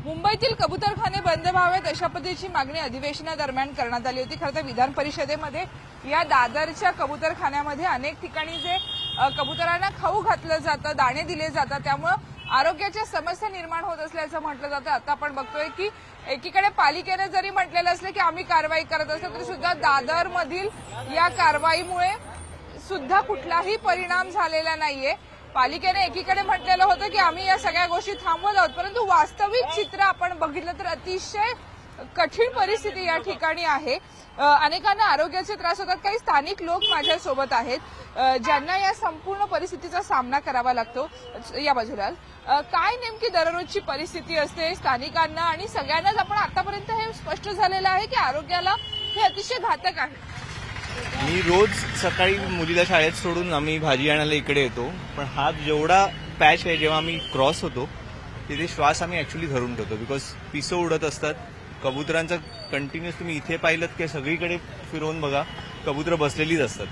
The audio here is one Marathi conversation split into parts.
मुंबईतील कबूतरखाने बंद व्हावेत अशा पद्धतीची मागणी अधिवेशनादरम्यान करण्यात आली होती। खरं तर विधान परिषदेमध्ये या दादरच्या कबूतरखान्यामध्ये अनेक ठिकाणी जे कबुतरांना खाऊ घातलं जातं, दाणे दिले जातात, त्यामुळे आरोग्याच्या समस्या निर्माण होत असल्याचं म्हटलं जातं। आता आपण बघतोय की एकीकडे पालिकेने जरी म्हटलेलं असलं की आम्ही कारवाई करत असलो तरी सुद्धा दादरमधील या कारवाईमुळे सुद्धा कुठलाही परिणाम झालेला नाहीये। पालिकेने एकीकडे म्हटलेलं होतं की आम्ही या सगळ्या गोष्टी थांबवत आहोत, परंतु वास्तविक चित्र आपण बघितलं तर अतिशय कठीण परिस्थिती या ठिकाणी आहे। अनेकांना आरोग्याचे त्रास होतात। काही स्थानिक लोक माझ्यासोबत आहेत ज्यांना या संपूर्ण परिस्थितीचा सामना करावा लागतो। या बाजूला काय नेमकी दररोजची परिस्थिती असते स्थानिकांना आणि सगळ्यांनाच आपण आतापर्यंत हे स्पष्ट झालेलं आहे की आरोग्याला हे अतिशय घातक आहे। मी रोज सकाळी मुलीला शाळेत सोडून आम्ही भाजी आणायला इकडे येतो, पण हा जेवढा पॅच आहे जेव्हा आम्ही क्रॉस होतो तिथे श्वास आम्ही ऍक्च्युली धरून ठेवतो, बिकॉज पिसं उडत असतात कबुतरांचा। कंटिन्युअस तुम्ही इथे पाहिलं की सगळीकडे फिरवून बघा, कबुतर बसलेलीच असतात।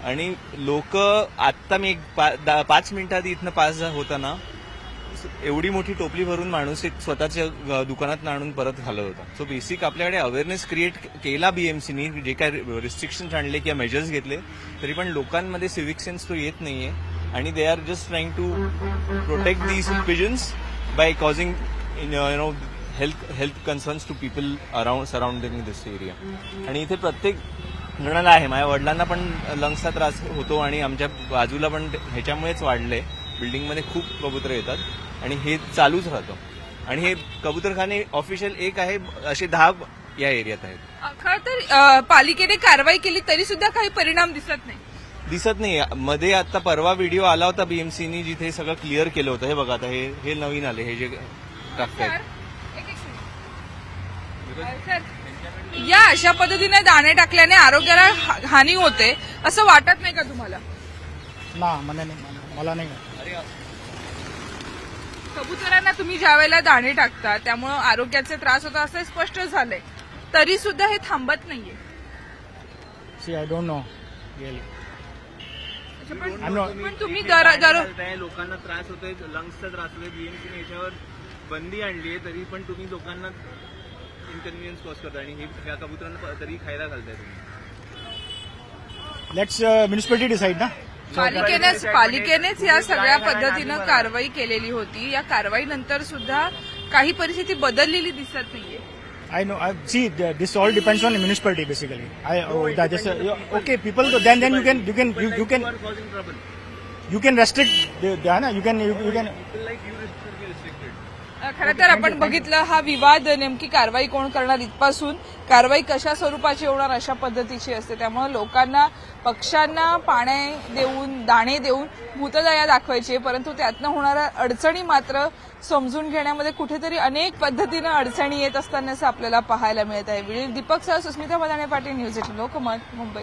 आणि लोक आत्ता मी 5 मिनिटात इथनं पास होताना एवढी मोठी टोपली भरून माणूस एक स्वतःच्या दुकानात आणून परत घालत होता। सो बेसिक आपल्याकडे अवेअरनेस क्रिएट केला बीएमसीनी, जे काय रिस्ट्रिक्शन्स आणले किंवा मेजर्स घेतले, तरी पण लोकांमध्ये सिव्हिक सेन्स तो येत नाहीये आणि they are just trying to protect these pigeons by causing health concerns to people around surrounding this area. आणि इथे प्रत्येक जणाला आहे, माझ्या वडिलांना पण लंग्सचा त्रास होतो आणि आमच्या बाजूला पण ह्याच्यामुळेच वाढले। बिल्डिंगमध्ये खूप कबुतर येतात आणि हे चालूच राहतं। आणि हे कबुतरखाने ऑफिशियल एक आहे, असे 10 या एरियात आहेत। खरं तर पालिकेने कारवाई केली तरी सुद्धा काही परिणाम दिसत नाही। मध्ये आता परवा व्हिडिओ आला होता बीएमसीनी जिथे सगळं क्लिअर केलं होतं। हे बघा आता हे नवीन आले, हे जे टाकतायत। या अशा पद्धतीने दाणे टाकल्याने आरोग्याला हानी होते असं वाटत नाही का तुम्हाला? मला नाही। कबुतरांना तुम्ही ज्या वेळेला दाणे टाकता त्यामुळे आरोग्याचे त्रास होतात असं स्पष्ट झालंय, तरी सुद्धा हे थांबत नाहीये। See I don't know really. पण तुम्ही लोकांना त्रास होतोय, लंग्सचा त्रास होतोय, बीएमसीने याच्यावर बंदी आणली आहे, तरी पण तुम्ही लोकांना इनकन्व्हिनियन्स कॉज करता आणि ह्या कबुतरांना तरी खायला घालताय तुम्ही। लेट्स म्युनिसिपॅलिटी डिसाइड ना। पालिकेनेच या सगळ्या पद्धतीनं कारवाई केलेली होती। या कारवाईनंतर सुद्धा काही परिस्थिती बदललेली दिसत नाहीये। I know. See, this all depends on the municipality basically. Okay, people. Then you can restrict. You can. खरं तर आपण बघितलं हा विवाद नेमकी कारवाई कोण करणार इथपासून कारवाई कशा स्वरूपाची होणार अशा पद्धतीची असते। त्यामुळे लोकांना पक्ष्यांना पाणी देऊन दाणे देऊन भूतदया दाखवायची, परंतु त्यातनं होणाऱ्या अडचणी मात्र समजून घेण्यामध्ये कुठेतरी अनेक पद्धतीनं अडचणी येत असताना असं आपल्याला पाहायला मिळत आहे। दीपक सह सुस्मिता मदाने पाटील, न्यूज 18 लोकमत, मुंबई।